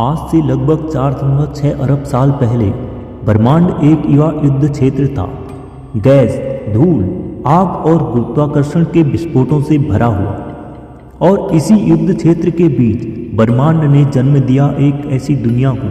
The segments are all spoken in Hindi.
आज से लगभग 4.6 अरब साल पहले ब्रह्मांड एक युवा युद्ध क्षेत्र था। गैस, धूल, आग और गुरुत्वाकर्षण के विस्फोटों से भरा हुआ। और इसी युद्ध क्षेत्र के बीच ब्रह्मांड ने जन्म दिया एक ऐसी दुनिया को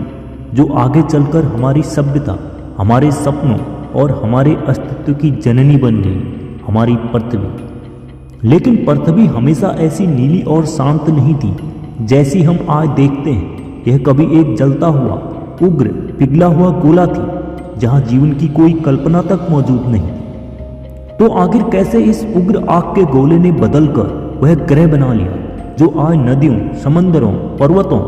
जो आगे चलकर हमारी सभ्यता, हमारे सपनों और हमारे अस्तित्व की जननी बन गई, हमारी पृथ्वी। लेकिन पृथ्वी हमेशा ऐसी नीली और शांत नहीं थी जैसी हम आज देखते हैं। यह कभी एक जलता हुआ, उग्र, पिघला हुआ गोला थी जहां जीवन की कोई कल्पना तक मौजूद नहीं। तो आखिर कैसे इस उग्र आग के गोले ने बदलकर वह ग्रह बना लिया जो आज नदियों, समंदरों, पर्वतों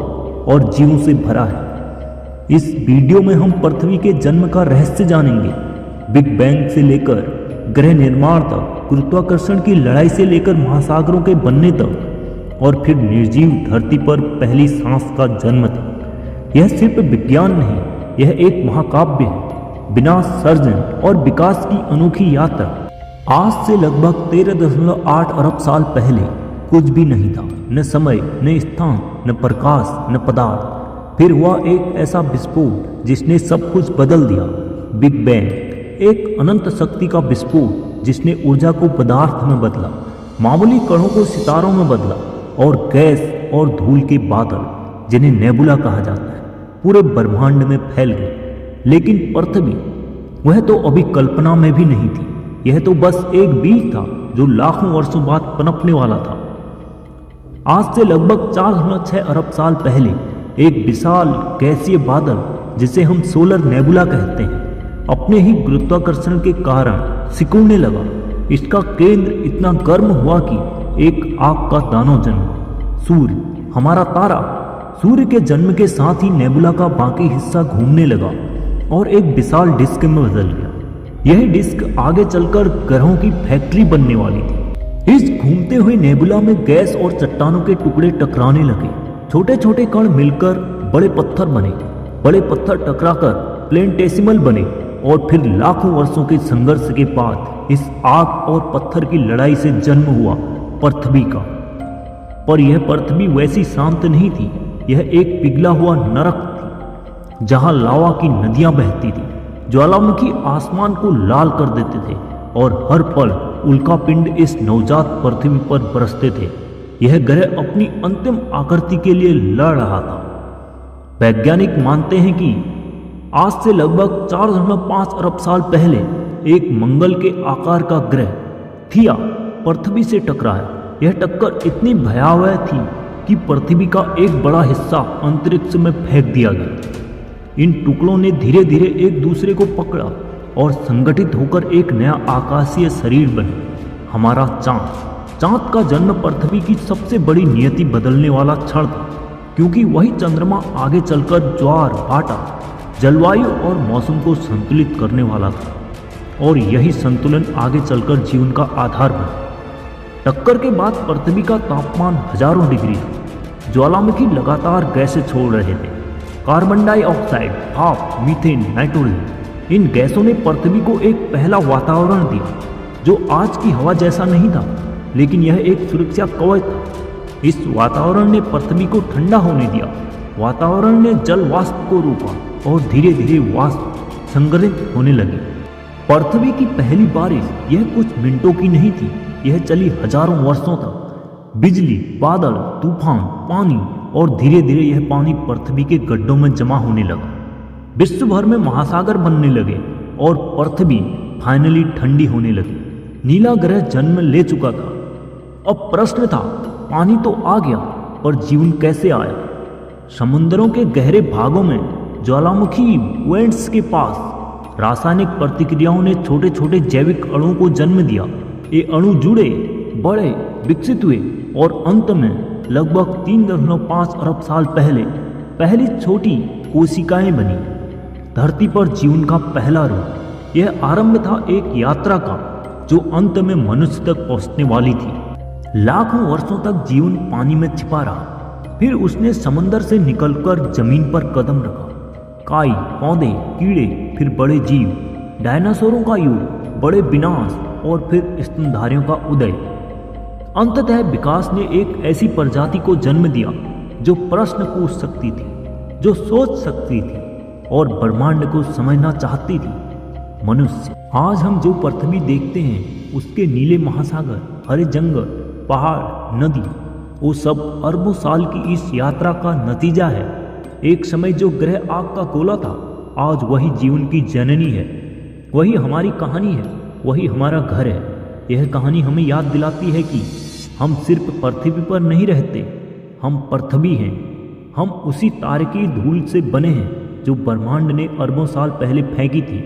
और जीवों से भरा है। इस वीडियो में हम पृथ्वी के जन्म का रहस्य जानेंगे। बिग बैंग से लेकर ग्रह निर्माण तक, गुरुत्वाकर्षण की लड़ाई से लेकर महासागरों के बनने तक, और फिर निर्जीव धरती पर पहली सांस का जन्म तक। यह सिर्फ विज्ञान नहीं, यह एक महाकाव्य है, विनाश, सर्जन और विकास की अनोखी यात्रा। आज से लगभग 13.8 अरब साल पहले कुछ भी नहीं था, न समय, न स्थान, न प्रकाश, न पदार्थ। फिर हुआ एक ऐसा विस्फोट जिसने सब कुछ बदल दिया। बिग बैंग, एक अनंत शक्ति का विस्फोट जिसने ऊर्जा को पदार्थ में बदला, मामूली कणों को सितारों में बदला, और गैस और धूल के बादल, जिन्हें नेबुला कहा जाता है, पूरे ब्रह्मांड में फैल गए। लेकिन पृथ्वी, वह तो अभी कल्पना में भी नहीं थी। यह तो बस एक बीज था जो लाखों वर्षों बाद पनपने वाला था। आज से लगभग 4.6 अरब साल पहले एक विशाल गैसीय बादल, जिसे हम सोलर नेबुला कहते हैं, अपने ही गुरुत्वाकर्षण के कारण सिकुड़ने लगा। इसका केंद्र इतना गर्म हुआ कि एक आग का दानव जन्मा। सूर्य, हमारा तारा, सूर्य के जन्म के साथ ही नेबुला का बाकी हिस्सा घूमने लगा और एक विशाल डिस्क में बदल गया। यह डिस्क आगे चलकर ग्रहों की फैक्ट्री बनने वाली थी। इस घूमते हुए नेबुला में गैस और चट्टानों के टुकड़े टकराने लगे। छोटे छोटे कण मिलकर बड़े पत्थर बने, बड़े पत्थर टकराकर प्लेनेटेसिमल बने, और फिर लाखों वर्षों के संघर्ष के बाद इस आग और पत्थर की लड़ाई से जन्म हुआ पृथ्वी का। पर यह पृथ्वी वैसी शांत नहीं थी। यह एक पिघला हुआ नरक थी जहां लावा की नदियां बहती थी, ज्वालामुखी आसमान को लाल कर देते थे, और हर पल उल्कापिंड इस नवजात पृथ्वी पर बरसते थे। यह ग्रह अपनी अंतिम आकृति के लिए लड़ रहा था। वैज्ञानिक मानते हैं कि आज से लगभग 4.5 अरब साल पहले एक मंगल के आकार का ग्रह थिया पृथ्वी से टकराया। यह टक्कर इतनी भयावह थी कि पृथ्वी का एक बड़ा हिस्सा अंतरिक्ष में फेंक दिया गया। इन टुकड़ों ने धीरे धीरे एक दूसरे को पकड़ा और संगठित होकर एक नया आकाशीय शरीर बने, हमारा चांद। चांद का जन्म पृथ्वी की सबसे बड़ी नियति बदलने वाला क्षण था, क्योंकि वही चंद्रमा आगे चलकर ज्वार भाटा, जलवायु और मौसम को संतुलित करने वाला था, और यही संतुलन आगे चलकर जीवन का आधार बना। टक्कर के बाद पृथ्वी का तापमान हजारों डिग्री था। ज्वालामुखी लगातार गैसें छोड़ रहे थे, कार्बन डाइऑक्साइड, भाप, मीथेन, नाइट्रोजन। इन गैसों ने पृथ्वी को एक पहला वातावरण दिया जो आज की हवा जैसा नहीं था, लेकिन यह एक सुरक्षा कवच था। इस वातावरण ने पृथ्वी को ठंडा होने दिया। वातावरण ने जल वाष्प को रोका और धीरे धीरे वाष्प संग्रहित होने लगी। पृथ्वी की पहली बारिश यह कुछ मिनटों की नहीं थी, यह चली हजारों वर्षों तक। बिजली, बादल, तूफान, पानी, और धीरे धीरे यह पानी पृथ्वी के गड्ढों में जमा होने लगा। विश्व भर में महासागर बनने लगे और पृथ्वी फाइनली ठंडी होने लगी। नीला ग्रह जन्म ले चुका था। अब प्रश्न था, पानी तो आ गया, पर जीवन कैसे आया? समुद्रों के गहरे भागों में, ज्वालामुखी वेंट्स के पास, रासायनिक प्रतिक्रियाओं ने छोटे छोटे जैविक अणुओं को जन्म दिया। ये अणु जुड़े, बढ़े, विकसित हुए, और अंत में लगभग 3.5 अरब साल पहले पहली छोटी कोशिकाएं बनी। धरती पर जीवन का पहला रूप। यह आरंभ था एक यात्रा का जो अंत में मनुष्य तक पहुंचने वाली थी। लाखों वर्षों तक जीवन पानी में छिपा रहा, फिर उसने समंदर से निकलकर जमीन पर कदम रखा। काई, पौधे, कीड़े, फिर बड़े जीव, डायनासोरों का युग, बड़े विनाश, और फिर स्तनधारियों का उदय। अंततः विकास ने एक ऐसी प्रजाति को जन्म दिया जो प्रश्न पूछ सकती थी, जो सोच सकती थी और ब्रह्मांड को समझना चाहती थी। मनुष्य आज हम जो पृथ्वी देखते हैं, उसके नीले महासागर, हरे जंगल, पहाड़, नदी, वो सब अरबों साल की इस यात्रा का नतीजा है। एक समय जो ग्रह आग का गोला था, आज वही जीवन की जननी है। वही हमारी कहानी है, वही हमारा घर है। यह कहानी हमें याद दिलाती है कि हम सिर्फ पृथ्वी पर नहीं रहते, हम पृथ्वी हैं। हम उसी तारे की धूल से बने हैं जो ब्रह्मांड ने अरबों साल पहले फेंकी थी।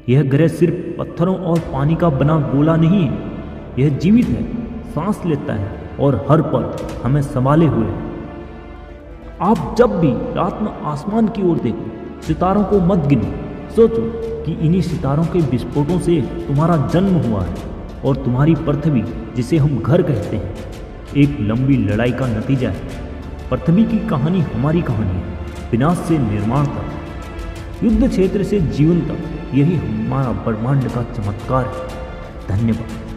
यह ग्रह सिर्फ पत्थरों और पानी का बना गोला नहीं है, यह जीवित है, सांस लेता है और हर पल हमें संभाले हुए है। आप जब भी रात में आसमान की ओर देखो, सितारों को मत गिनो। सोचो कि इन्हीं सितारों के विस्फोटों से तुम्हारा जन्म हुआ है और तुम्हारी पृथ्वी, जिसे हम घर कहते हैं, एक लंबी लड़ाई का नतीजा है। पृथ्वी की कहानी हमारी कहानी है, विनाश से निर्माण तक, युद्ध क्षेत्र से जीवन तक। यही हमारा ब्रह्मांड का चमत्कार है। धन्यवाद।